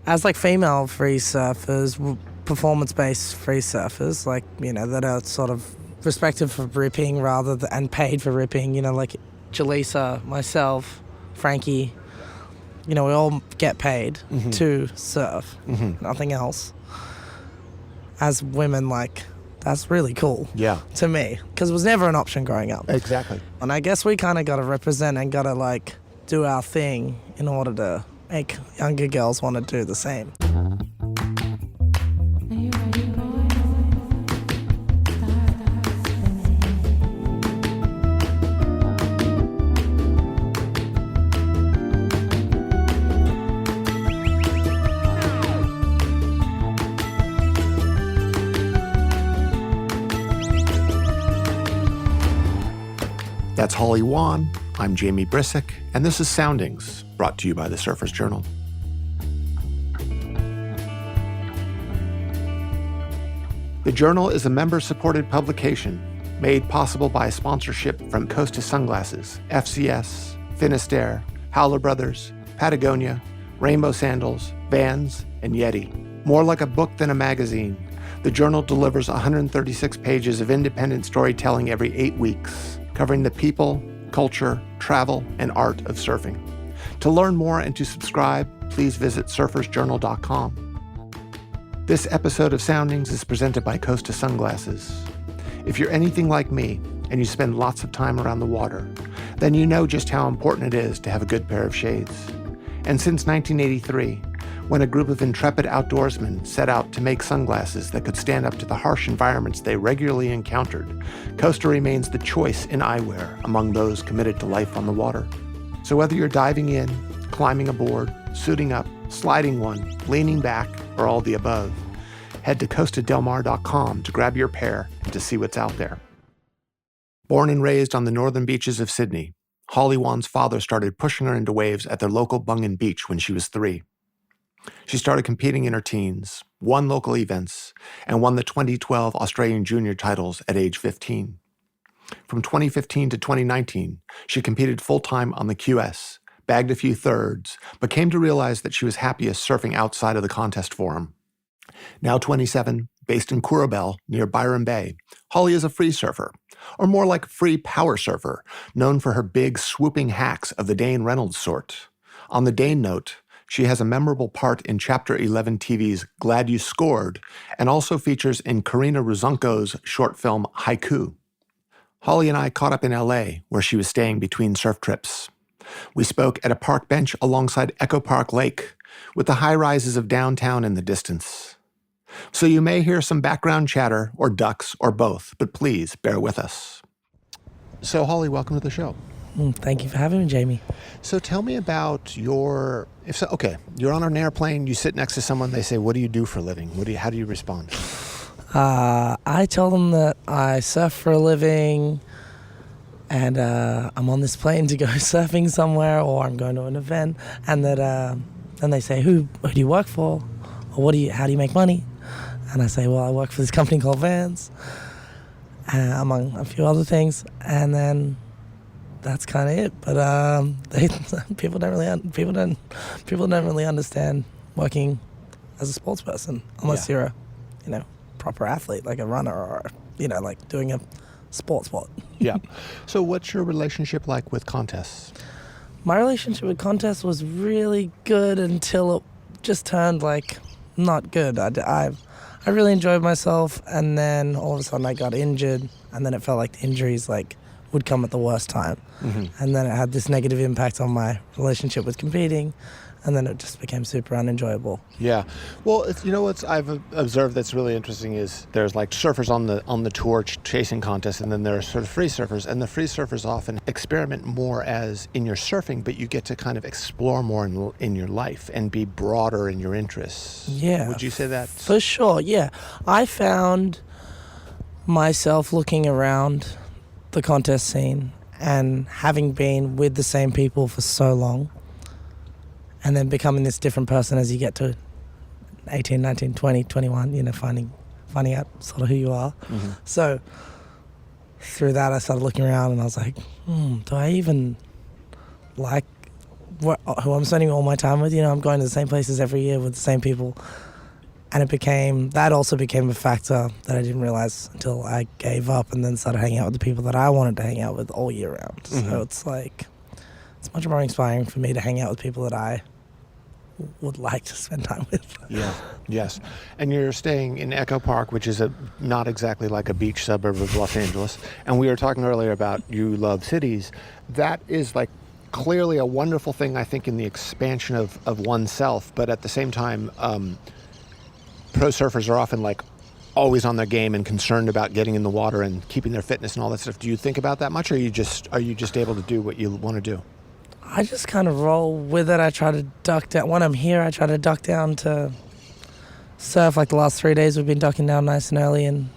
as like female free surfers, performance-based free surfers, like, that are sort of respected for ripping and paid for ripping, like Jaleesa, myself, Frankie, we all get paid to surf, nothing else. As women, that's really cool to me, because it was never an option growing up. Exactly. And I guess we kind of got to represent and got to do our thing in order to make younger girls want to do the same. That's Holly Wawn. I'm Jamie Brisick, and this is Soundings, brought to you by the Surfer's Journal. The Journal is a member-supported publication made possible by sponsorship from Costa Sunglasses, FCS, Finisterre, Howler Brothers, Patagonia, Rainbow Sandals, Vans, and Yeti. More like a book than a magazine, the Journal delivers 136 pages of independent storytelling every 8 weeks, covering the people, culture, travel, and art of surfing. To learn more and to subscribe, please visit surfersjournal.com. This episode of Soundings is presented by Costa Sunglasses. If you're anything like me and you spend lots of time around the water, then you know just how important it is to have a good pair of shades. And since 1983, when a group of intrepid outdoorsmen set out to make sunglasses that could stand up to the harsh environments they regularly encountered, Costa remains the choice in eyewear among those committed to life on the water. So whether you're diving in, climbing aboard, suiting up, sliding one, leaning back, or all the above, head to costadelmar.com to grab your pair and to see what's out there. Born and raised on the northern beaches of Sydney, Holly Wawn's father started pushing her into waves at their local Bungan Beach when she was 3. She started competing in her teens, won local events, and won the 2012 Australian Junior titles at age 15. From 2015 to 2019, she competed full-time on the QS, bagged a few thirds, but came to realize that she was happiest surfing outside of the contest forum. Now 27, based in Coorabell near Byron Bay, Holly is a free surfer, or more like free power surfer, known for her big swooping hacks of the Dane Reynolds sort. On the Dane note, she has a memorable part in Chapter 11 TV's Glad You Scored, and also features in Karina Ruzunko's short film Haiku. Holly and I caught up in LA, where she was staying between surf trips. We spoke at a park bench alongside Echo Park Lake, with the high-rises of downtown in the distance. So you may hear some background chatter, or ducks, or both, but please bear with us. So Holly, welcome to the show. Thank you for having me, Jamie. So tell me about you're on an airplane, you sit next to someone, they say, what do you do for a living? How do you respond? I tell them that I surf for a living, and I'm on this plane to go surfing somewhere, or I'm going to an event, and that then they say, who do you work for? Or how do you make money? And I say, well, I work for this company called Vans, among a few other things, and then that's kind of it. But people don't really understand working as a sports person unless you're a proper athlete, like a runner, or like doing a sport. Yeah. So what's your relationship like with contests? My relationship with contests was really good until it just turned not good. I really enjoyed myself, and then all of a sudden I got injured, and then it felt like the injuries would come at the worst time. Mm-hmm. And then it had this negative impact on my relationship with competing, and then it just became super unenjoyable. Yeah. Well, what I've observed that's really interesting is there's surfers on the tour chasing contests, and then there are sort of free surfers, and the free surfers often experiment more as in your surfing, but you get to kind of explore more in your life and be broader in your interests. Yeah. Would you say that? For sure, yeah. I found myself looking around the contest scene and having been with the same people for so long, and then becoming this different person as you get to 18, 19, 20, 21, finding out sort of who you are. Mm-hmm. So through that, I started looking around and I was like, do I even like who I'm spending all my time with. You know, I'm going to the same places every year with the same people. And that also became a factor that I didn't realize until I gave up and then started hanging out with the people that I wanted to hang out with all year round. Mm-hmm. So it's like, it's much more inspiring for me to hang out with people that I would like to spend time with. Yeah, yes. And you're staying in Echo Park, which is not exactly like a beach suburb of Los Angeles. And we were talking earlier about you love cities. That is like clearly a wonderful thing, I think, in the expansion of oneself. But at the same time, pro surfers are often like always on their game and concerned about getting in the water and keeping their fitness and all that stuff. Do you think about that much, or are you just able to do what you want to do? I just kind of roll with it. I try to duck down. When I'm here, I try to duck down to surf. Like the last 3 days, we've been ducking down nice and early and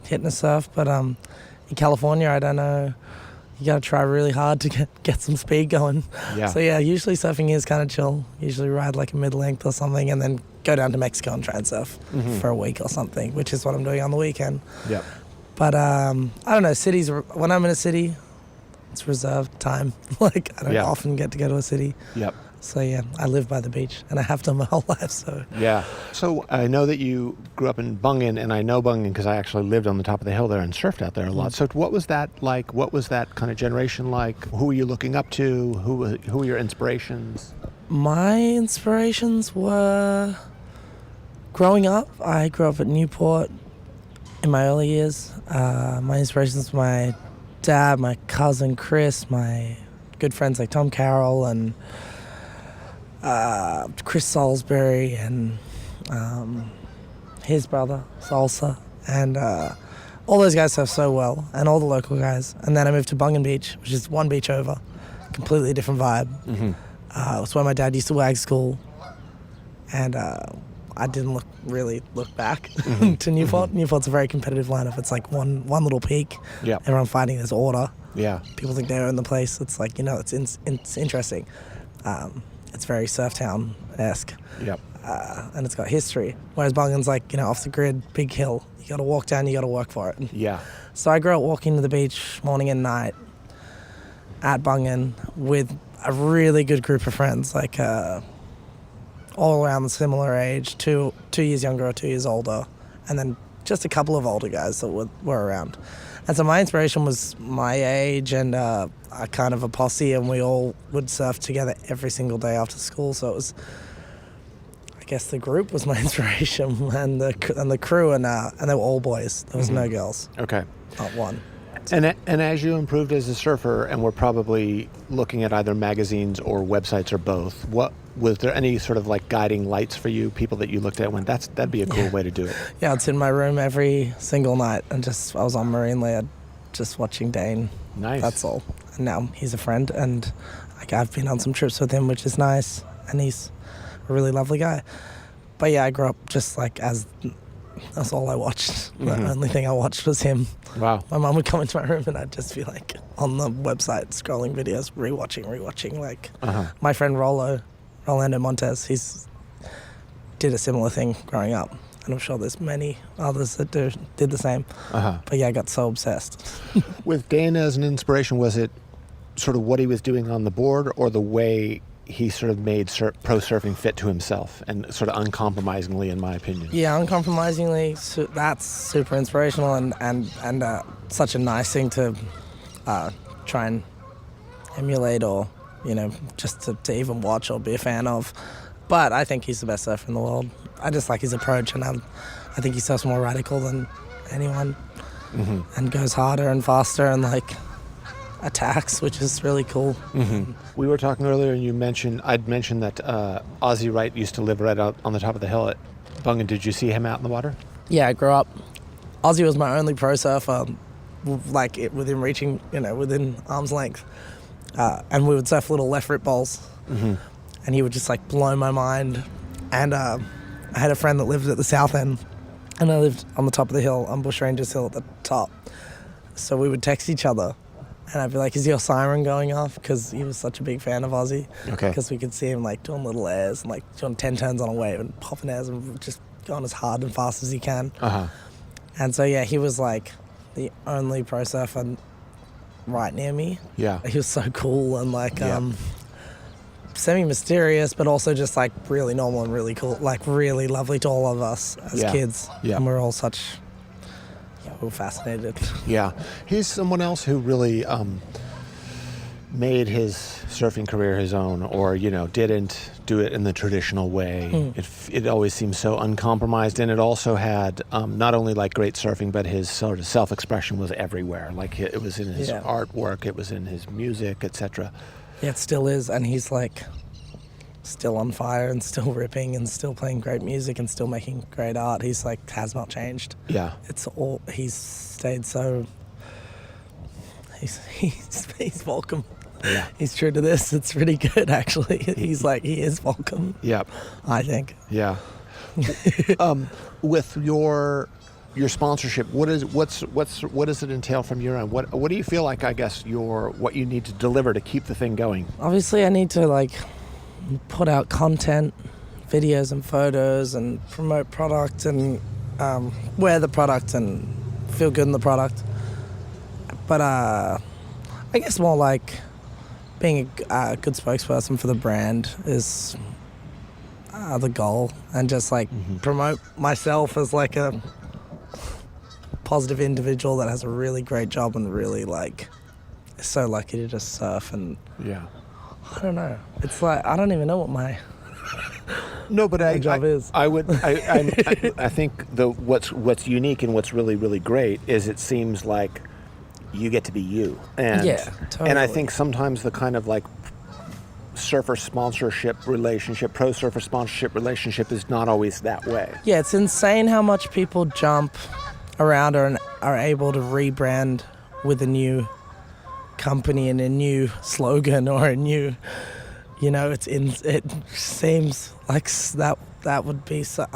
hitting a surf. But in California, I don't know. You got to try really hard to get some speed going. Yeah. So yeah, usually surfing is kind of chill. Usually ride like a mid-length or something and then go down to Mexico and try and surf for a week or something, which is what I'm doing on the weekend. Yep. But I don't know, cities, when I'm in a city, it's reserved time. Like I don't often get to go to a city. Yep. So yeah, I live by the beach and I have done my whole life. So yeah. So I know that you grew up in Bungan, and I know Bungan because I actually lived on the top of the hill there and surfed out there a lot. So what was that like? What was that kind of generation like? Who were you looking up to? Who were your inspirations? My inspirations were growing up. I grew up at Newport in my early years. My inspirations were my dad, my cousin Chris, my good friends like Tom Carroll and Chris Salisbury and his brother Salsa, and all those guys surf so well, and all the local guys. And then I moved to Bungan Beach, which is one beach over, completely different vibe. It's where my dad used to work school, and I didn't really look back to Newport. Newport's a very competitive lineup. It's like one little peak. Yeah. Everyone fighting this order. Yeah. People think they own the place. It's like, it's interesting. It's very surf town-esque. Yep. And it's got history. Whereas Bungan's like, off the grid, big hill. You got to walk down, you got to work for it. Yeah. So I grew up walking to the beach morning and night at Bungan with a really good group of friends, like all around the similar age, 2 years younger or 2 years older, and then just a couple of older guys that were around. And so my inspiration was my age and a kind of a posse, and we all would surf together every single day after school. So it was, I guess, the group was my inspiration, and the crew, and they were all boys. There was no girls. Okay. Not one. And as you improved as a surfer, and were probably looking at either magazines or websites or both, what was there any sort of like guiding lights for you? People that you looked at and went, that'd be a cool way to do it. Yeah, it's in my room every single night, and I was on Marine Laird, just watching Dane. Nice. That's all. And now he's a friend, and I've been on some trips with him, which is nice, and he's a really lovely guy. But yeah, I grew up just like that's all I watched. The only thing I watched was him. Wow. My mum would come into my room and I'd just be like on the website scrolling videos, rewatching. Like my friend Rolando Montes, he's did a similar thing growing up. And I'm sure there's many others that did the same. But yeah, I got so obsessed. With Dane as an inspiration, was it sort of what he was doing on the board, or the way he sort of made pro surfing fit to himself, and sort of uncompromisingly, in my opinion? Yeah, uncompromisingly, that's super inspirational and such a nice thing to try and emulate, or just to even watch or be a fan of. But I think he's the best surfer in the world. I just like his approach, and I think he surfs more radical than anyone, and goes harder and faster and attacks, which is really cool. We were talking earlier, and I'd mentioned that Ozzie Wright used to live right out on the top of the hill at Bungan. Did you see him out in the water? Yeah, I grew up. Ozzie was my only pro surfer, within reaching, within arm's length. And we would surf little left rip bowls, and he would just blow my mind. And I had a friend that lived at the south end, and I lived on the top of the hill, on Bushrangers Hill at the top. So we would text each other. And I'd be like, is your siren going off? Because he was such a big fan of Ozzie. Okay. Because we could see him doing little airs and doing 10 turns on a wave and popping airs and just going as hard and fast as he can. And so, yeah, he was the only pro surfer right near me. Yeah. He was so cool and semi-mysterious, but also just like really normal and really cool, like really lovely to all of us as kids. Yeah. And we're all such, we're fascinated. Yeah. He's someone else who really made his surfing career his own, or, didn't do it in the traditional way. It always seemed so uncompromised, and it also had not only like great surfing, but his sort of self-expression was everywhere. Like it was in his artwork, it was in his music, etc. Yeah, it still is, and he's like still on fire and still ripping and still playing great music and still making great art. He's like has not changed. Yeah. He's stayed so. He's welcome. Yeah. He's true to this. It's pretty good, actually. He is welcome. Yep. I think. Yeah. With your sponsorship, what does it entail from your end? What do you feel like, I guess, what you need to deliver to keep the thing going? Obviously, I need to put out content, videos and photos, and promote product and wear the product and feel good in the product. But I guess more like being a good spokesperson for the brand is the goal, and just promote myself as like a positive individual that has a really great job and really is so lucky to just surf. And I don't know, it's like I don't even know what my job is. I think what's unique and what's really, really great is it seems like you get to be you. And totally. And I think sometimes the kind of surfer sponsorship relationship, pro surfer sponsorship relationship is not always that way. Yeah, it's insane how much people jump around and are able to rebrand with a new company and a new slogan or a new, it seems like that would be so,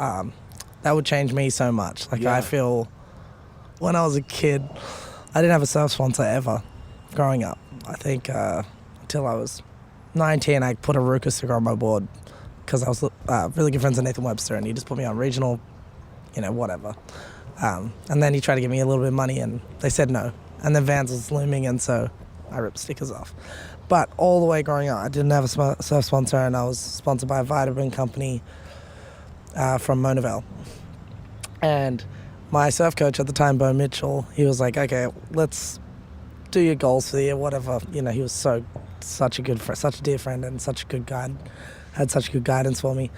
that would change me so much. I feel when I was a kid, I didn't have a surf sponsor ever growing up. I think until I was 19, I put a Ruka sticker on my board because I was really good friends with Nathan Webster, and he just put me on regional, whatever. And then he tried to give me a little bit of money, and they said no. And then Vans was looming, and so I ripped stickers off. But all the way growing up, I didn't have a surf sponsor, and I was sponsored by a vitamin company from Monavale. And my surf coach at the time, Bo Mitchell, he was like, okay, let's do your goals for the year, whatever. He was such a good friend, such a dear friend, and such a good guide, had such good guidance for me.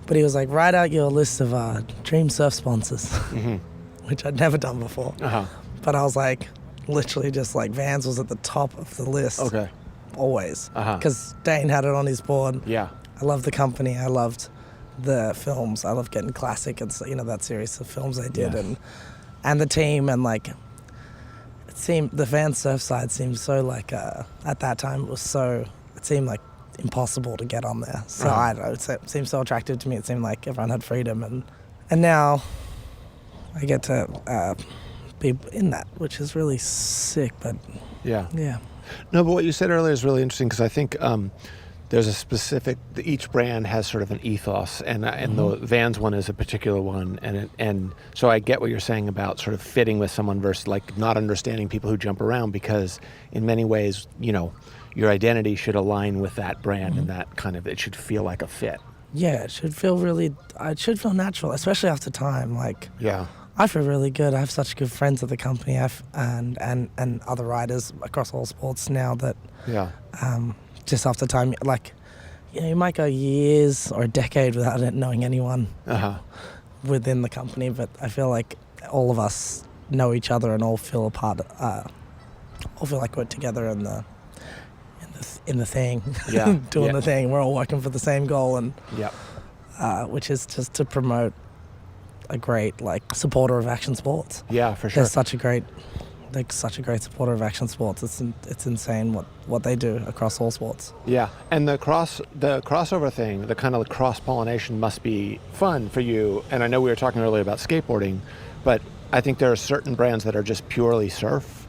But he was like, write out your list of dream surf sponsors, which I'd never done before. But I was like, literally just Vans was at the top of the list. Okay. Always. Because Dane had it on his board. Yeah. I loved the company. I loved the films. I loved getting Classic and that series of films they did, and the team, and it seemed the Vans surf side seemed so at that time it seemed impossible to get on there. So I don't know, it seemed so attractive to me. It seemed like everyone had freedom, and now I get to be in that, which is really sick. But yeah. No, but what you said earlier is really interesting, because I think there's a specific, each brand has sort of an ethos, and the Vans one is a particular one, and so I get what you're saying about sort of fitting with someone versus not understanding people who jump around, because in many ways, your identity should align with that brand, and that kind of, it should feel like a fit. Yeah, it should feel natural, especially after time. I feel really good. I have such good friends at the company, and other riders across all sports now that just after time, you might go years or a decade without knowing anyone within the company, but I feel like all of us know each other and all feel a part, all feel like we're together in the thing, doing the thing. We're all working for the same goal, and which is just to promote a great supporter of action sports. Yeah, for sure. They're such a great supporter of action sports. It's insane what they do across all sports. Yeah, and the crossover thing, the kind of cross-pollination must be fun for you. And I know we were talking earlier about skateboarding, but I think there are certain brands that are just purely surf,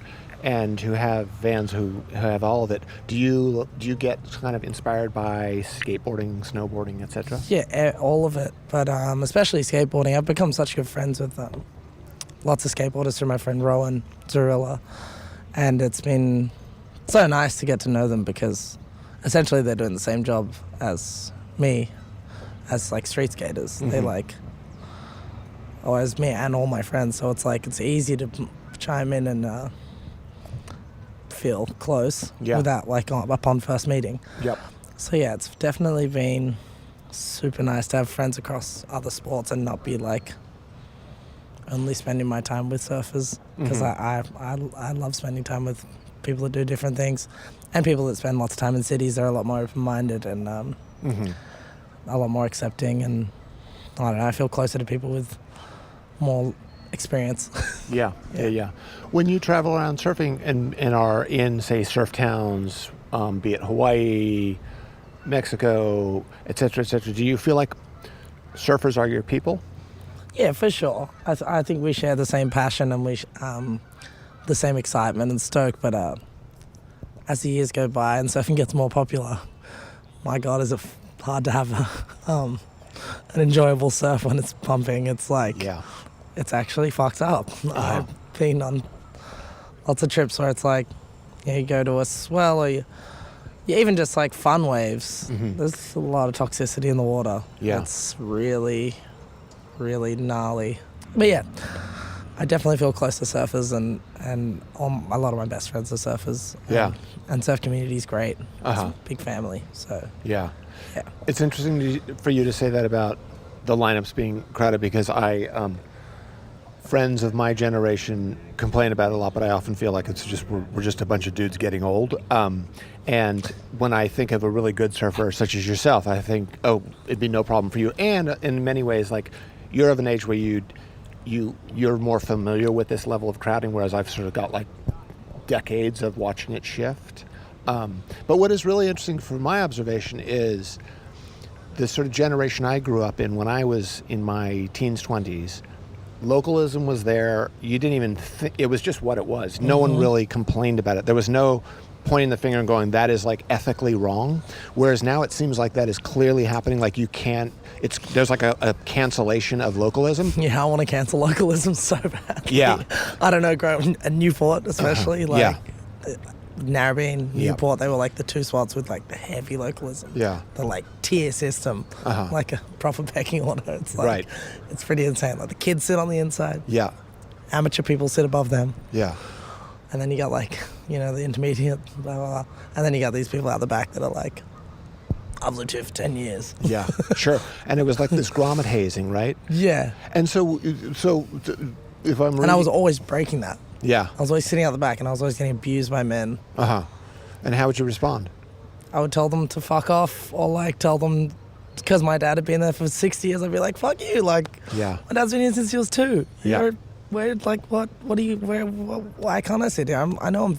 and who have Vans who have all of it. Do you get kind of inspired by skateboarding, snowboarding, etc.? Yeah, all of it, but especially skateboarding. I've become such good friends with lots of skateboarders through my friend Rowan Zarilla, and it's been so nice to get to know them, because essentially they're doing the same job as me, as like street skaters. They like, or as me and all my friends. So it's like it's easy to chime in and feel close without like upon first meeting. Yep. So yeah, it's definitely been super nice to have friends across other sports and not be like only spending my time with surfers, because I love spending time with people that do different things, and people that spend lots of time in cities. They're a lot more open-minded and a lot more accepting, and I don't know, I feel closer to people with more experience. Yeah. When you travel around surfing and are in, say, surf towns, be it Hawaii, Mexico, et cetera, do you feel like surfers are your people? Yeah, for sure. I think we share the same passion and the same excitement and stoke, but as the years go by and surfing gets more popular, my God, is it hard to have an enjoyable surf when it's pumping. It's like, it's actually fucked up. I've been on lots of trips where it's like, you go to a swell or you even just like fun waves. There's a lot of toxicity in the water. It's really, really gnarly. But yeah, I definitely feel close to surfers, and a lot of my best friends are surfers. And surf community is great. It's a big family. So yeah. It's interesting for you to say that about the lineups being crowded, because friends of my generation complain about it a lot, but I often feel like it's just we're just a bunch of dudes getting old. And when I think of a really good surfer such as yourself, I think, oh, it'd be no problem for you. And in many ways, like, you're of an age where you're more familiar with this level of crowding, whereas I've sort of got like decades of watching it shift. But what is really interesting from my observation is the sort of generation I grew up in when I was in my teens, 20s. Localism was there. You didn't even think, it was just what it was. No one really complained about it. There was no pointing the finger and going, that is like ethically wrong. Whereas now it seems like that is clearly happening. Like you can't, there's like a cancellation of localism. Yeah, I want to cancel localism so badly. Yeah. I don't know, growing in Newport especially, Narrabeen, Newport, they were like the two spots with like the heavy localism. Yeah. The like tier system, like a proper pecking order. It's like, it's pretty insane. Like the kids sit on the inside. Yeah. Amateur people sit above them. Yeah. And then you got like, the intermediate, blah, blah, blah. And then you got these people out the back that are like, I've lived here for 10 years. Yeah, sure. And it was like this grommet hazing, right? Yeah. And so if I'm And I was always breaking that. Yeah. I was always sitting out the back and I was always getting abused by men. And how would you respond? I would tell them to fuck off, or like tell them, because my dad had been there for 60 years, I'd be like, fuck you. Like, my dad's been here since he was 2. Where, like, what do you, why can't I sit here? I know I'm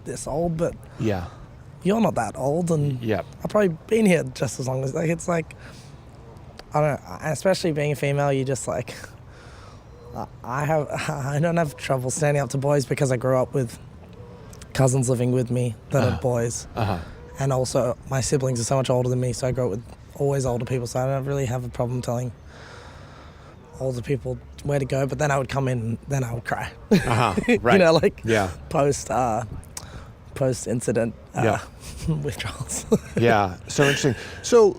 this old, but you're not that old, and I've probably been here just as long as, like, it's like, I don't know, especially being a female, you just like, I don't have trouble standing up to boys because I grew up with cousins living with me that are boys. And also my siblings are so much older than me, so I grew up with always older people, so I don't really have a problem telling older people where to go, but then I would come in and then I would cry. Right. Post incident withdrawals. Yeah, so interesting. So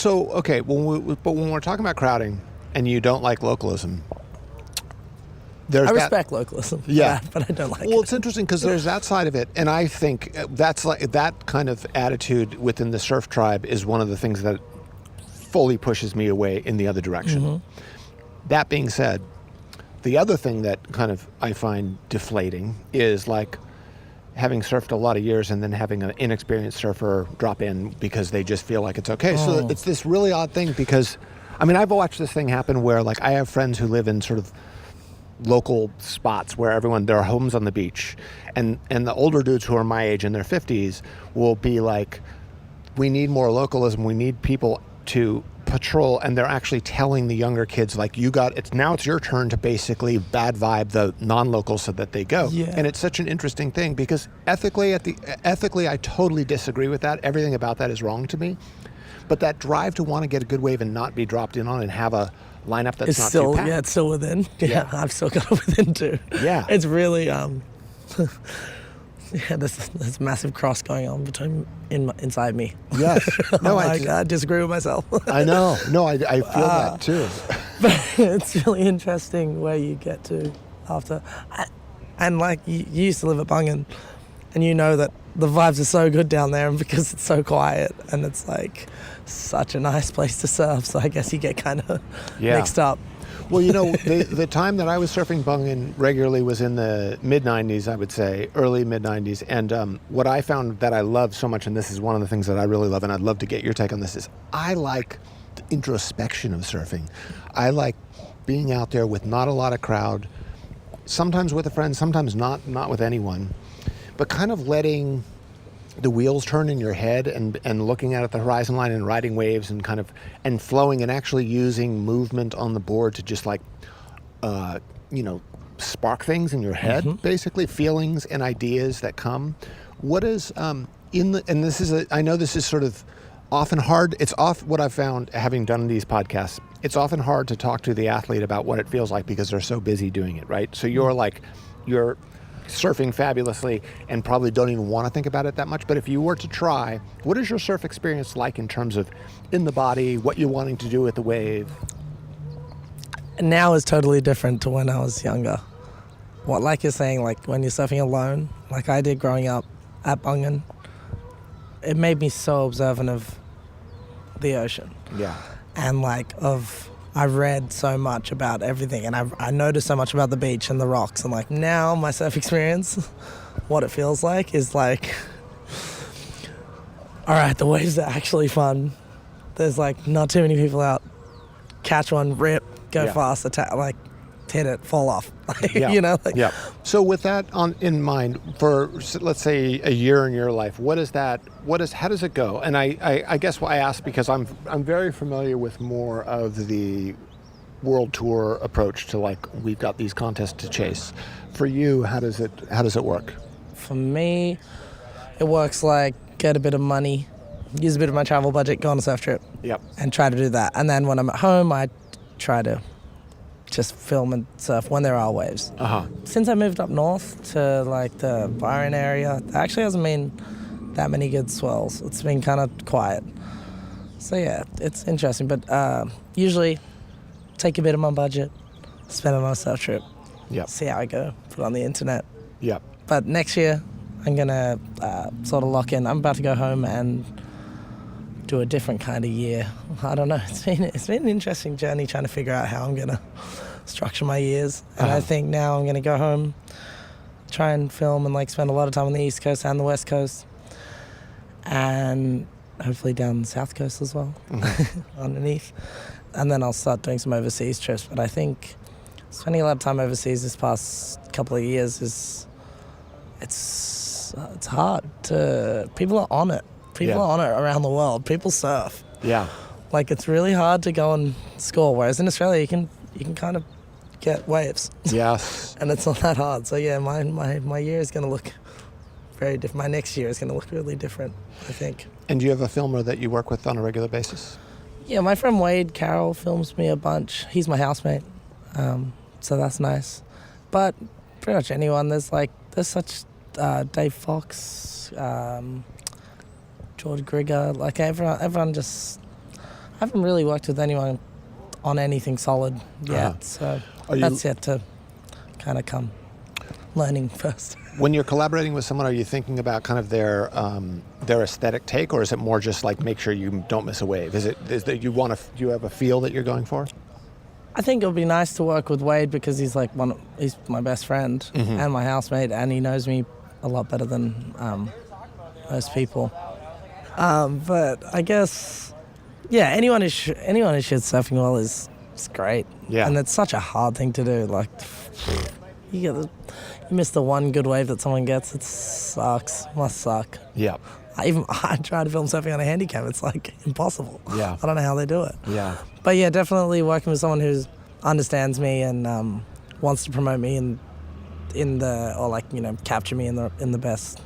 okay, when we're talking about crowding and you don't like localism, I respect localism, but I don't like it. Well, it's interesting because there's that side of it, and I think that's like that kind of attitude within the surf tribe is one of the things that fully pushes me away in the other direction. That being said, the other thing that kind of I find deflating is like having surfed a lot of years and then having an inexperienced surfer drop in because they just feel like it's okay. So it's this really odd thing because, I mean, I've watched this thing happen where like I have friends who live in sort of local spots where there are homes on the beach, and the older dudes who are my age in their 50s will be like, we need more localism, we need people to patrol, and they're actually telling the younger kids like, it's your turn to basically bad vibe the non-locals so that they go. And it's such an interesting thing because ethically I totally disagree with that. Everything about that is wrong to me, but that drive to want to get a good wave and not be dropped in on and have a lineup that's not too packed. It's still within. I've still got it within too. Yeah. It's really Yeah, there's a massive cross going on inside me. Yes. No, I disagree with myself. I know. No, I feel that too. But it's really interesting where you get to after. And like you used to live at Bungan, and you know that the vibes are so good down there, and because it's so quiet and it's like such a nice place to surf, so I guess you get kind of mixed up. Well, you know, the time that I was surfing Bungan regularly was in the mid-'90s, I would say, early mid-'90s. And what I found that I love so much, and this is one of the things that I really love, and I'd love to get your take on this, is I like the introspection of surfing. I like being out there with not a lot of crowd, sometimes with a friend, sometimes not with anyone, but kind of letting the wheels turn in your head and looking out at the horizon line and riding waves and kind of and flowing and actually using movement on the board to just like spark things in your head, basically feelings and ideas that come. What is and this is I know this is sort of often hard. It's off what I've found having done these podcasts. It's often hard to talk to the athlete about what it feels like because they're so busy doing it, right? So you're surfing fabulously and probably don't even want to think about it that much. But if you were to try, what is your surf experience like in terms of in the body, what you're wanting to do with the wave? Now is totally different to when I was younger. What, like you're saying, like when you're surfing alone, like I did growing up at Bungan, it made me so observant of the ocean. Yeah. And I read so much about everything, and I noticed so much about the beach and the rocks, and like now my surf experience, what it feels like is like, all right, the waves are actually fun. There's like not too many people out. Catch one, rip, go fast, attack, like hit it, fall off. So with that in mind, for let's say a year in your life, how does it go? And I guess what I ask because I'm very familiar with more of the world tour approach to like we've got these contests to chase. For you, how does it work? For me, it works like get a bit of money, use a bit of my travel budget, go on a surf trip, and try to do that. And then when I'm at home, I try to just film and surf when there are waves. Since I moved up north to like the Byron area, there actually hasn't been that many good swells. It's been kind of quiet. So yeah, it's interesting. But usually take a bit of my budget, spend it on a surf trip, see how I go, put it on the internet. But next year, I'm going to sort of lock in. I'm about to go home and do a different kind of year. I don't know. It's been an interesting journey trying to figure out how I'm going to structure my years. And I think now I'm going to go home, try and film and like spend a lot of time on the East Coast and the West Coast, and hopefully down the South Coast as well, underneath. And then I'll start doing some overseas trips. But I think spending a lot of time overseas this past couple of years it's hard to. People are on it. People are on it around the world. People surf. Like it's really hard to go and score. Whereas in Australia, you can kind of get waves. Yes. And it's not that hard. So yeah, my year is going to look very different. My next year is going to look really different, I think. And do you have a filmer that you work with on a regular basis? Yeah, my friend Wade Carroll films me a bunch. He's my housemate, so that's nice. But pretty much anyone. There's such Dave Fox, George Grigger, like everyone just. I haven't really worked with anyone on anything solid yet, so that's yet to kind of come. Learning first. When you're collaborating with someone, are you thinking about kind of their aesthetic take, or is it more just like make sure you don't miss a wave? Is that you have a feel that you're going for? I think it would be nice to work with Wade because he's he's my best friend and my housemate, and he knows me a lot better than most people. But I guess, anyone who shoots surfing well is great. Yeah. And it's such a hard thing to do. Like, you miss the one good wave that someone gets, it sucks. Must suck. Yeah. I try to film surfing on a handicap. It's like impossible. Yeah. I don't know how they do it. Yeah. But yeah, definitely working with someone who understands me and wants to promote me capture me in the best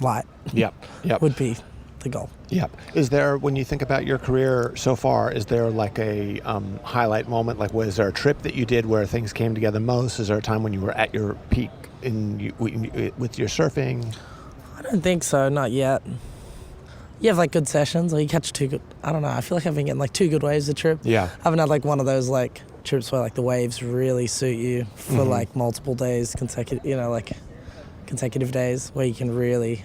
light. Yep. Would be the goal. Yep. Is there, when you think about your career so far, is there like a highlight moment? Like, was there a trip that you did where things came together most? Is there a time when you were at your peak with your surfing? don't think so, not yet. You have like good sessions, or you catch two good. I don't know. I feel like I've been getting like 2 good waves a trip. Yeah. I haven't had like one of those like trips where like the waves really suit you for like multiple days consecutive. like consecutive days where you can really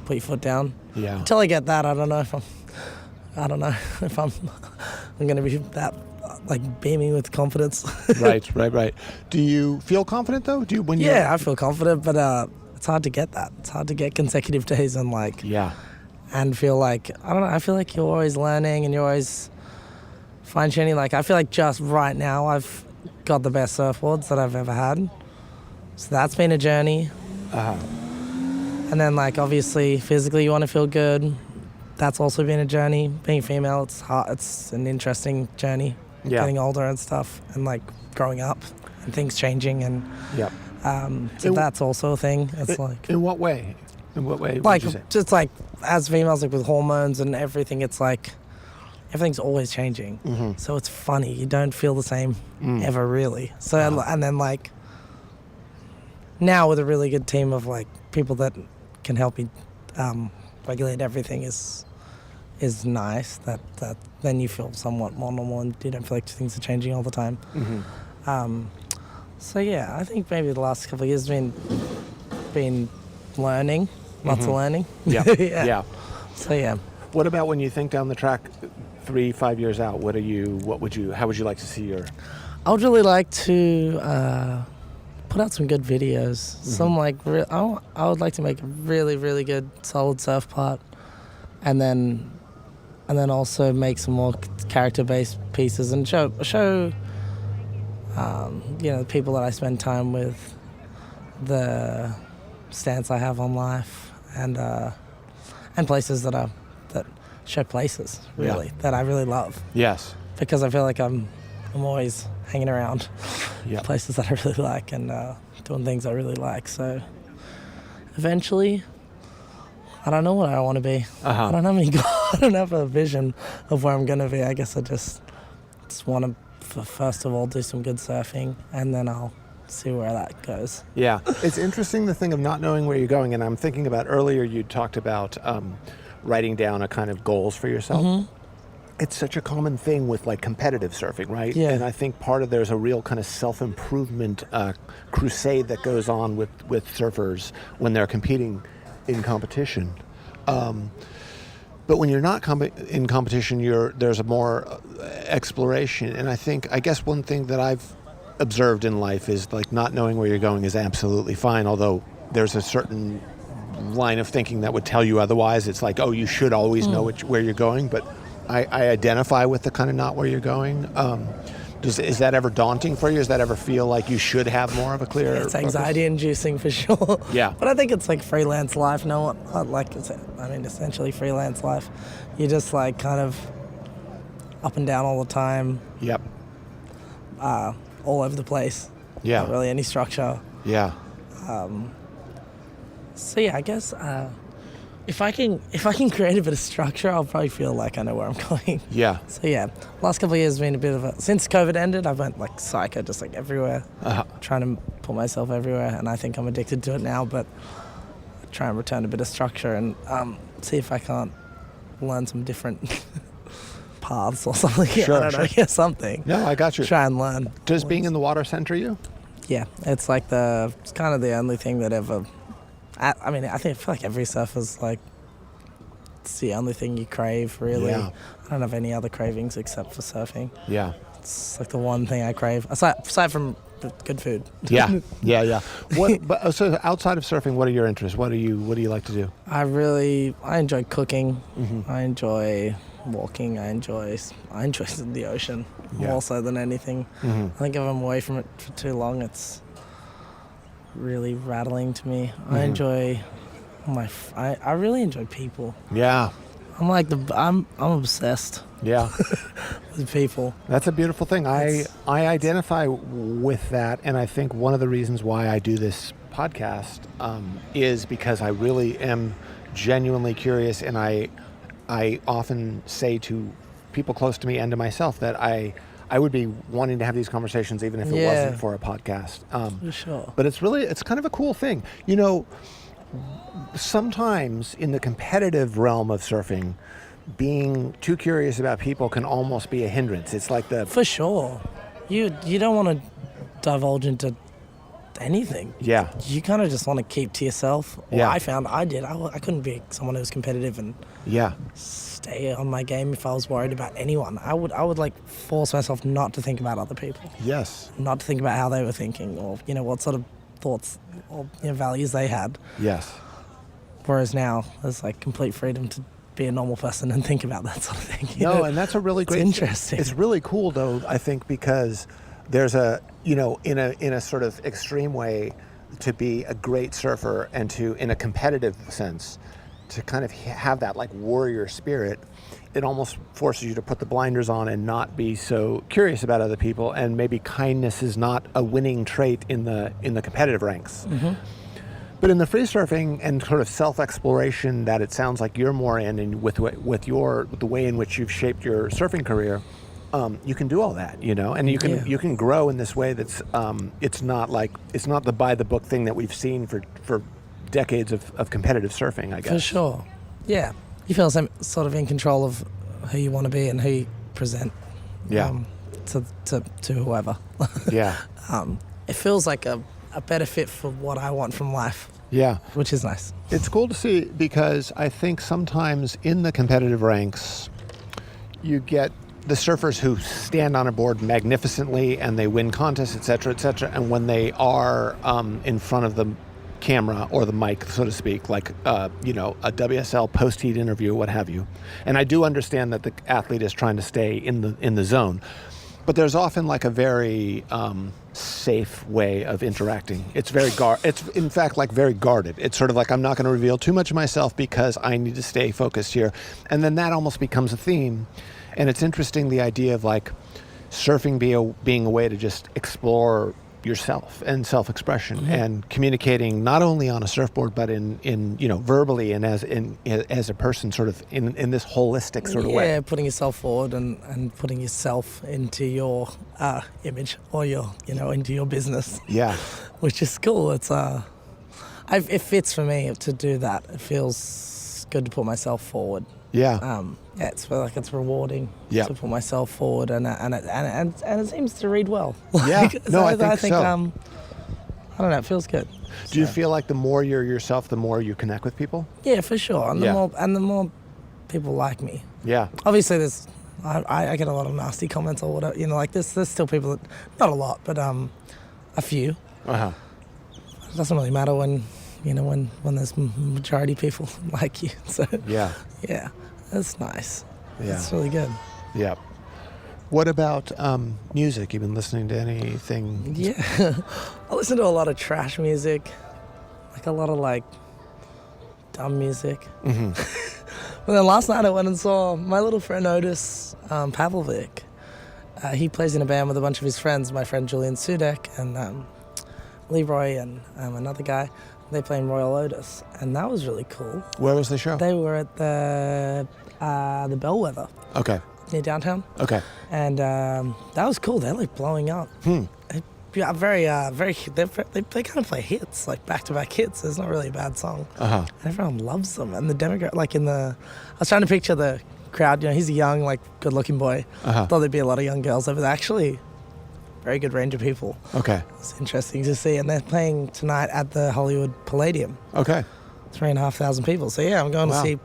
put your foot down. Yeah. Until I get that, I don't know if I'm going to be that like beaming with confidence. Right. Do you feel confident though? I feel confident, but it's hard to get that. It's hard to get consecutive days and like. Yeah. And feel like, I don't know, I feel like you're always learning and you're always fine-tuning. Like, I feel like just right now I've got the best surfboards that I've ever had. So that's been a journey. And then, like, obviously, physically you want to feel good. That's also been a journey. Being female, it's hard. It's an interesting journey. Yeah. Getting older and stuff and, like, growing up and things changing. And so that's also a thing. It's like... In what way? In what way? Like, would you say? just like, as females, like with hormones and everything, it's like, everything's always changing. Mm-hmm. So it's funny. You don't feel the same ever, really. So, and then, like, now with a really good team of, like, people that can help me regulate everything is nice. That then you feel somewhat more normal and you don't feel like things are changing all the time. Mm-hmm. So, yeah, I think maybe the last couple of years been learning. Lots of learning. Yeah. Yeah. So yeah. What about when you think down the track 3-5 years out? How would you like to see your... I would really like to put out some good videos. Some like I would like to make a really, really good solid surf part, and then also make some more character-based pieces and show the people that I spend time with, the stance I have on life, and places that show places really that I really love. Yes. Because I feel like I'm always hanging around places that I really like and doing things I really like. So eventually, I don't know what I want to be. I don't have any goal. I don't have a vision of where I'm going to be. I guess I just want to first of all do some good surfing, and then I'll see where that goes. Yeah. It's interesting, the thing of not knowing where you're going, and I'm thinking about earlier you talked about writing down a kind of goals for yourself. It's such a common thing with like competitive surfing, right? Yeah. And I think there's a real kind of self-improvement crusade that goes on with surfers when they're competing in competition. But when you're not in competition, there's a more exploration. And I guess one thing that I've observed in life is like not knowing where you're going is absolutely fine, although there's a certain line of thinking that would tell you otherwise. It's like, oh, you should always know where you're going, but I identify with the kind of not where you're going. Is that ever daunting for you? Does that ever feel like you should have more of a clear It's anxiety inducing for sure. Yeah. But I think it's like freelance life. Essentially freelance life. You're just like kind of up and down all the time. Yep. All over the place. Yeah. Not really any structure. Yeah. So yeah, I guess if I can create a bit of structure, I'll probably feel like I know where I'm going. Yeah. So yeah, last couple of years has been a bit of since COVID ended, I went like psycho, just like everywhere, trying to put myself everywhere, and I think I'm addicted to it now. But I try and return a bit of structure and see if I can't learn some different paths or something. Sure, I don't know, yeah, something. No, I got you. Try and learn. Does being in the water center you? Yeah, it's like it's kind of the only thing that ever. I feel like every surfer's like, it's the only thing you crave, really. Yeah. I don't have any other cravings except for surfing. Yeah. It's like the one thing I crave, aside from good food. Yeah. So outside of surfing, what are your interests? What do you like to do? I enjoy cooking. I enjoy walking. I enjoy the ocean more so than anything. I think if I'm away from it for too long, it's really rattling to me. I enjoy I really enjoy people. Yeah. I'm obsessed. Yeah. With people. That's a beautiful thing. I identify with that, and I think one of the reasons why I do this podcast is because I really am genuinely curious, and I often say to people close to me and to myself that I would be wanting to have these conversations even if it wasn't for a podcast. For sure. But it's kind of a cool thing. You know, sometimes in the competitive realm of surfing, being too curious about people can almost be a hindrance. It's like the... For sure. You don't want to divulge into anything. Yeah. You kind of just want to keep to yourself. Well, Yeah. I found I did. I couldn't be someone who was competitive and Yeah. stay on my game if I was worried about anyone. I would like force myself not to think about other people, Yes. not to think about how they were thinking or, what sort of thoughts or values they had. Yes. Whereas now there's like complete freedom to be a normal person and think about that sort of thing. No, and that's a really great... interesting. It's really cool, though, I think, because there's a, in a sort of extreme way, to be a great surfer and to, in a competitive sense, to kind of have that like warrior spirit, it almost forces you to put the blinders on and not be so curious about other people. And maybe kindness is not a winning trait in the competitive ranks. Mm-hmm. But in the free surfing and sort of self-exploration that it sounds like you're more in, and with the way in which you've shaped your surfing career, you can do all that, and you can grow in this way that's it's not the by the book thing that we've seen for decades of competitive surfing, I guess. For sure. Yeah. You feel sort of in control of who you want to be and who you present. Yeah. To whoever. Yeah. It feels like a better fit for what I want from life. Yeah. Which is nice. It's cool to see, because I think sometimes in the competitive ranks, you get the surfers who stand on a board magnificently and they win contests, et cetera, and when they are in front of the camera or the mic, so to speak, like a WSL post-heat interview, what have you. And I do understand that the athlete is trying to stay in the zone, but there's often like a very safe way of interacting. It's it's in fact like very guarded. It's sort of like, I'm not going to reveal too much of myself because I need to stay focused here. And then that almost becomes a theme. And it's interesting, the idea of like surfing being a way to just explore yourself and self-expression, mm-hmm. and communicating not only on a surfboard but in verbally and as a person, sort of in this holistic sort of way. Yeah, putting yourself forward and putting yourself into your image or into your business. Yeah, which is cool. It's it fits for me to do that. It feels good to put myself forward. Yeah. It's like it's rewarding to put myself forward, and it seems to read well. Yeah. No, I think so. I don't know. It feels good. Do you feel like the more you're yourself, the more you connect with people? Yeah, for sure. And the more people like me. Yeah. Obviously, I get a lot of nasty comments or whatever. Like there's still people that, not a lot, but a few. Uh-huh. It doesn't really matter when there's majority people like you. So yeah, that's nice. Yeah, it's really good. Yeah. What about music? You been listening to anything? Yeah, I listen to a lot of trash music, like a lot of like dumb music. Mm-hmm. But then last night I went and saw my little friend Otis Pavlovic. He plays in a band with a bunch of his friends. My friend Julian Sudek and Leroy and another guy. They play in Royal Otis, and that was really cool. Where was the show? They were at the Bellwether. Okay. Near downtown. Okay. And that was cool. They're like blowing up. Yeah, very. They kind of play hits, like back-to-back hits. It's not really a bad song. Uh-huh. And everyone loves them. And the demographic, like I was trying to picture the crowd. He's a young, like, good-looking boy. Uh-huh. Thought there'd be a lot of young girls over there. Actually, very good range of people. Okay. It's interesting to see. And they're playing tonight at the Hollywood Palladium. Okay. 3,500 people. So yeah, I'm going to see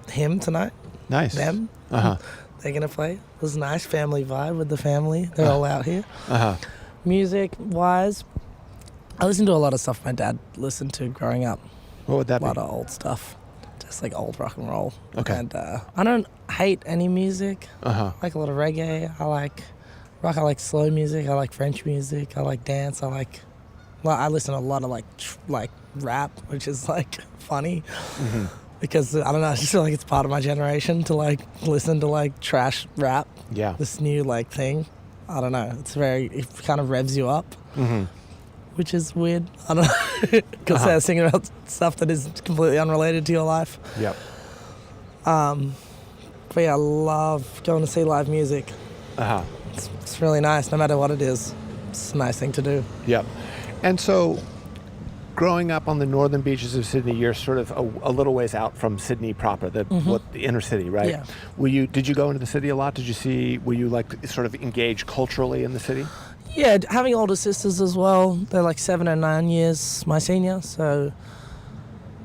him tonight. Nice. Them. Uh-huh. They're going to play. It was a nice family vibe with the family. They're all out here. Uh-huh. Music-wise, I listen to a lot of stuff my dad listened to growing up. What would that be? A lot of old stuff. Just like old rock and roll. Okay. And I don't hate any music. Uh-huh. I like a lot of reggae. I like rock. I like slow music. I like French music. I like dance. I listen to a lot of like rap, which is like funny. Mm-hmm. Because I don't know, I just feel like it's part of my generation to like listen to like trash rap. Yeah. This new like thing. I don't know. It kind of revs you up, mm-hmm. which is weird. I don't know, because they're singing about stuff that is completely unrelated to your life. Yep. But yeah, I love going to see live music. Uh-huh. It's really nice, no matter what it is. It's a nice thing to do. Yep. And so, growing up on the northern beaches of Sydney, you're sort of a little ways out from Sydney proper, the inner city, right? Yeah. Did you go into the city a lot? Were you like sort of engaged culturally in the city? Yeah, having older sisters as well. They're like 7 and 9 years my senior, so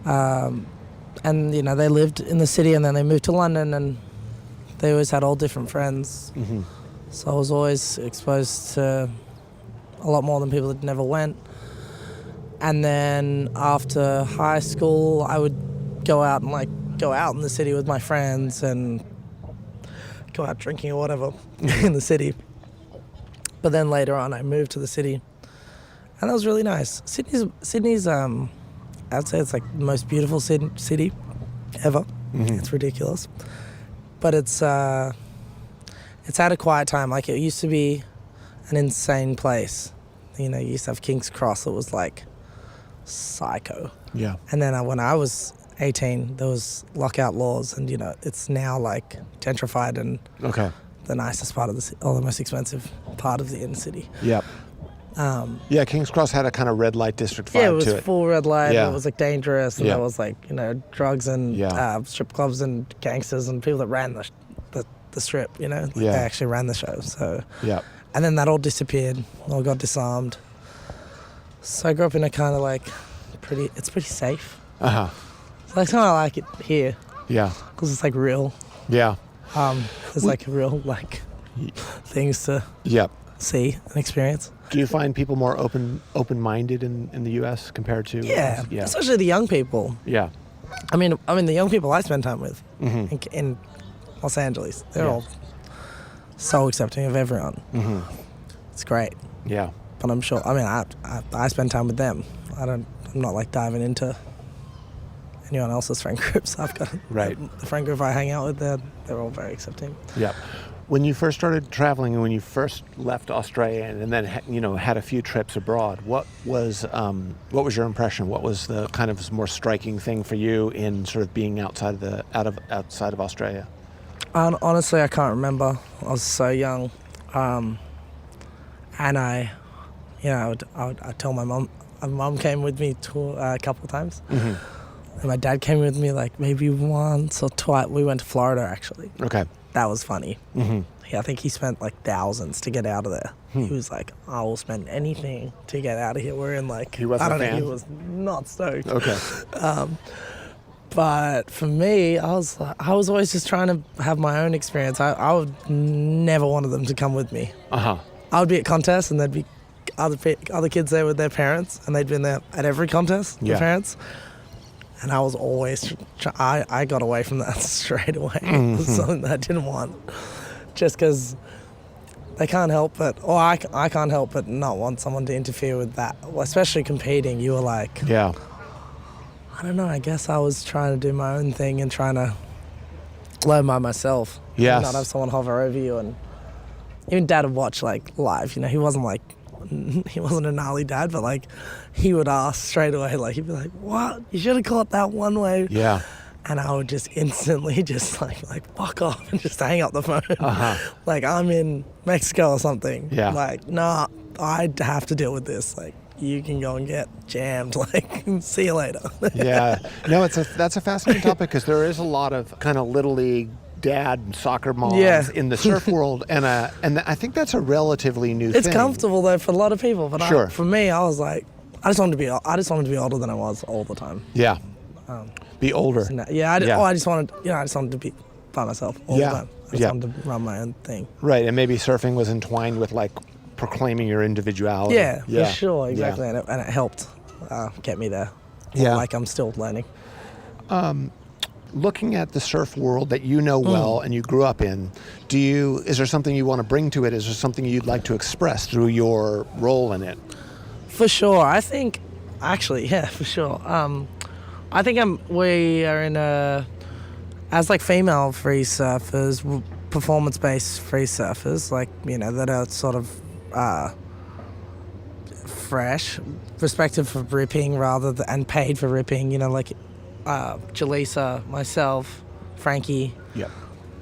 and you know, they lived in the city and then they moved to London, and they always had all different friends. So I was always exposed to a lot more than people that never went. And then after high school, I would go out in the city with my friends and go out drinking or whatever in the city. But then later on, I moved to the city, and that was really nice. Sydney's I'd say it's like the most beautiful city ever. It's ridiculous, but it's had a quiet time. Like, it used to be an insane place. You know, you used to have King's Cross. It was like psycho. Yeah. And then when I was 18, there was lockout laws, and you know, it's now like gentrified and the nicest part of the city, or the most expensive part of the inner city. Yep. Yeah, King's Cross had a kind of red light district vibe to it. Yeah, it was full red light. Yeah. It was like dangerous, and there was like, you know, drugs and strip clubs and gangsters and people that ran the strip. You know, they actually ran the show. So and then that all disappeared. All got disarmed. So I grew up in a kind of like it's pretty safe. So I kind of like it here. Yeah. Because it's like real. Yeah. There's like real like things to see and experience. Do you find people more open-minded in the U.S. compared to? Yeah, especially the young people. Yeah. I mean the young people I spend time with in Los Angeles, they're all so accepting of everyone. It's great. Yeah. But I'm sure. I mean, I spend time with them. I'm not like diving into anyone else's friend groups. I've got the friend group I hang out with. They're all very accepting. Yeah. When you first started traveling and when you first left Australia and then had a few trips abroad, what was your impression? What was the kind of more striking thing for you in sort of being outside of Australia? Honestly, I can't remember. I was so young, and I'd tell my mum. My mum came with me a couple of times, and my dad came with me like maybe once or twice. We went to Florida actually. Okay. That was funny. I think he spent like thousands to get out of there. He was like, I will spend anything to get out of here. We're in like, he wasn't a fan? He was not stoked. Okay. But for me, I was always just trying to have my own experience. I would never wanted them to come with me. I would be at contests and there'd be other kids there with their parents, and they'd been there at every contest, their parents. And I was always, I got away from that straight away. It was something that I didn't want. Just because they can't help but, or I can't help but not want someone to interfere with that. Well, especially competing, you were like, I don't know, I guess I was trying to do my own thing and trying to learn by myself. Yes. Not have someone hover over you. And even Dad would watch like live, you know, he wasn't a gnarly dad, but like he would ask straight away, like he'd be like, what? You should have caught that one way. Yeah. And I would just instantly just like fuck off and just hang up the phone. Like I'm in Mexico or something. Yeah. Like, nah, I'd have to deal with this. Like you can go and get jammed. Like see you later. Yeah. No, that's a fascinating topic because there is a lot of kind of little league dad and soccer moms in the surf world, and I think that's a relatively new thing. It's comfortable though for a lot of people, but for me, I was like, I just wanted to be older than I was all the time. Yeah, be older. I just wanted to be by myself all the time. I just wanted to run my own thing. Right, and maybe surfing was entwined with like proclaiming your individuality. Yeah, for sure, exactly, and it helped get me there. Yeah, like I'm still learning. Looking at the surf world that you know well and you grew up in, is there something you want to bring to it? Is there something you'd like to express through your role in it? For sure. I think, actually, for sure. I think we are in as like female free surfers, performance-based free surfers, like, you know, that are sort of fresh, respected for ripping and paid for ripping, you know, like Jaleesa, myself, Frankie,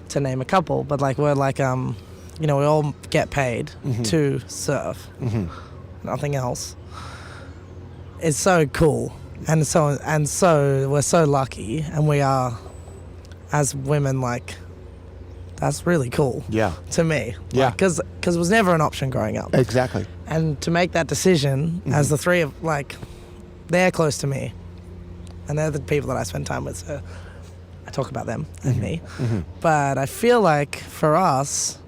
to name a couple, but like we're like you know, we all get paid to surf, nothing else. is so cool, and so we're so lucky, and we are, as women, like, that's really cool. Yeah. To me. Yeah. Because it was never an option growing up. Exactly. And to make that decision, as the three of, like, they're close to me, and they're the people that I spend time with, so I talk about them and me. But I feel like for us,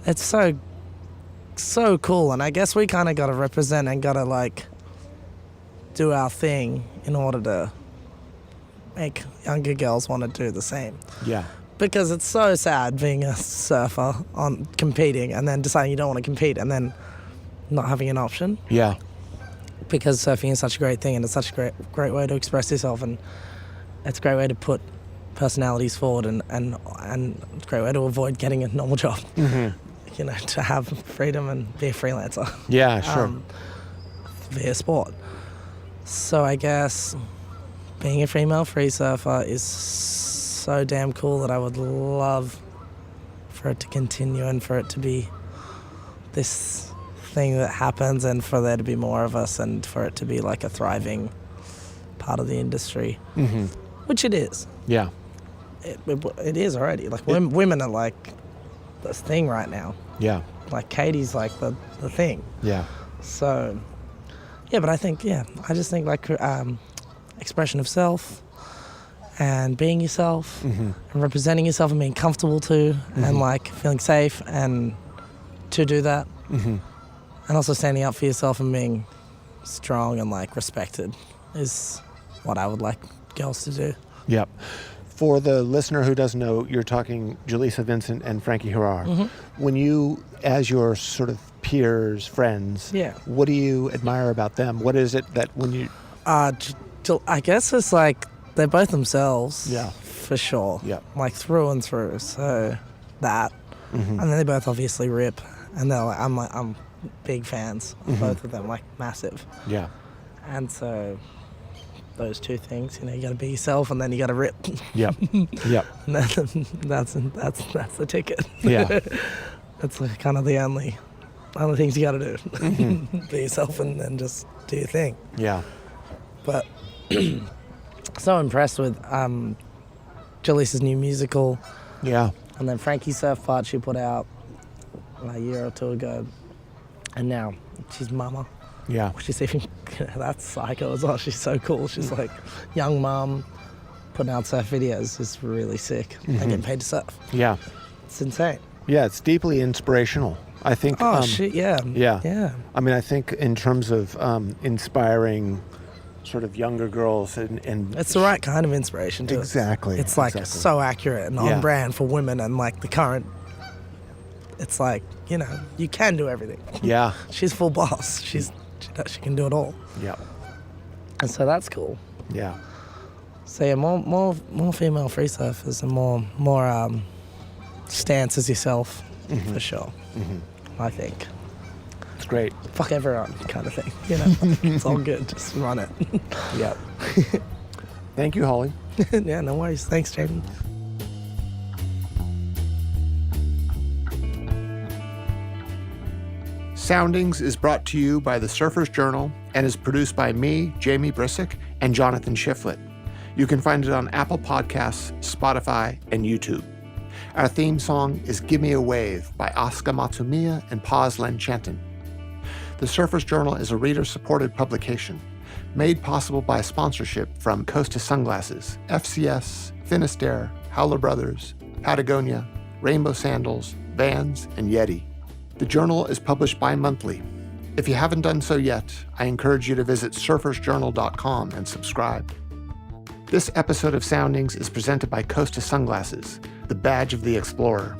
it's so cool, and I guess we kind of got to represent and got to, like, do our thing in order to make younger girls want to do the same. Yeah. Because it's so sad being a surfer on competing and then deciding you don't want to compete and then not having an option. Yeah. Because surfing is such a great thing, and it's such a great way to express yourself, and it's a great way to put personalities forward, and it's a great way to avoid getting a normal job. You know, to have freedom and be a freelancer. Yeah, sure. Via sport. So I guess being a female free surfer is so damn cool that I would love for it to continue and for it to be this thing that happens, and for there to be more of us, and for it to be like a thriving part of the industry, which it is. Yeah. It is already. Like, women are like this thing right now. Yeah. Like, Katie's like the thing. Yeah. So, yeah, but I just think like expression of self and being yourself and representing yourself and being comfortable too, and like feeling safe and to do that. And also standing up for yourself and being strong and like respected is what I would like girls to do. Yep. For the listener who doesn't know, you're talking Julissa Vincent and Frankie Herrar. When you, as your sort of peers, friends, what do you admire about them? What is it that when you... I guess it's like they're both themselves. Yeah. For sure. Yeah. Like through and through. So that. And then they both obviously rip. And they're like, I'm big fans of both of them, like massive. Yeah. And so those two things, you know, you got to be yourself and then you got to rip. Yep. Yep. And that's the ticket. Yeah. That's like kind of the only things you got to do. Be yourself and then just do your thing. Yeah. But so impressed with Jaleesa's new musical. Yeah. And then Frankie's surf part she put out a year or two ago. And now she's mama. Yeah. She's even, that's psycho as well. She's so cool. She's like young mom putting out surf videos. It's really sick. And getting paid to surf. Yeah. It's insane. Yeah, it's deeply inspirational. I think. Oh, shit, yeah. Yeah. Yeah. I mean, I think in terms of inspiring sort of younger girls and it's the right kind of inspiration too. Exactly. It's like so accurate and on brand for women and like the current. It's like, you know, you can do everything. Yeah. She's full boss. She can do it all. Yeah. And so that's cool. Yeah. So yeah, more female free surfers and more stance as yourself for sure. I think. It's great. Fuck everyone kind of thing. You know, it's all good. Just run it. Yeah. Thank you, Holly. Yeah, no worries. Thanks, Jamie. Soundings is brought to you by the Surfer's Journal and is produced by me, Jamie Brisick, and Jonathan Shifflett. You can find it on Apple Podcasts, Spotify, and YouTube. Our theme song is Give Me a Wave by Oscar Matsumiya and Paz Lenchantin. The Surfer's Journal is a reader-supported publication made possible by sponsorship from Costa Sunglasses, FCS, Finisterre, Howler Brothers, Patagonia, Rainbow Sandals, Vans, and Yeti. The journal is published bi-monthly. If you haven't done so yet, I encourage you to visit surfersjournal.com and subscribe. This episode of Soundings is presented by Costa Sunglasses, the badge of the explorer.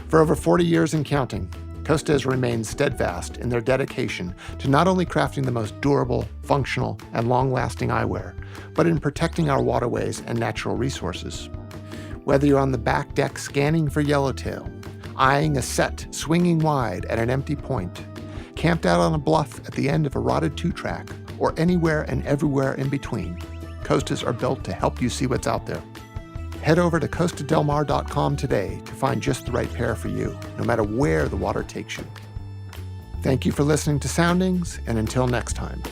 For over 40 years and counting, Costa has remained steadfast in their dedication to not only crafting the most durable, functional, and long-lasting eyewear, but in protecting our waterways and natural resources. Whether you're on the back deck scanning for yellowtail, eyeing a set swinging wide at an empty point, camped out on a bluff at the end of a rotted two-track, or anywhere and everywhere in between, Costas are built to help you see what's out there. Head over to costadelmar.com today to find just the right pair for you, no matter where the water takes you. Thank you for listening to Soundings, and until next time.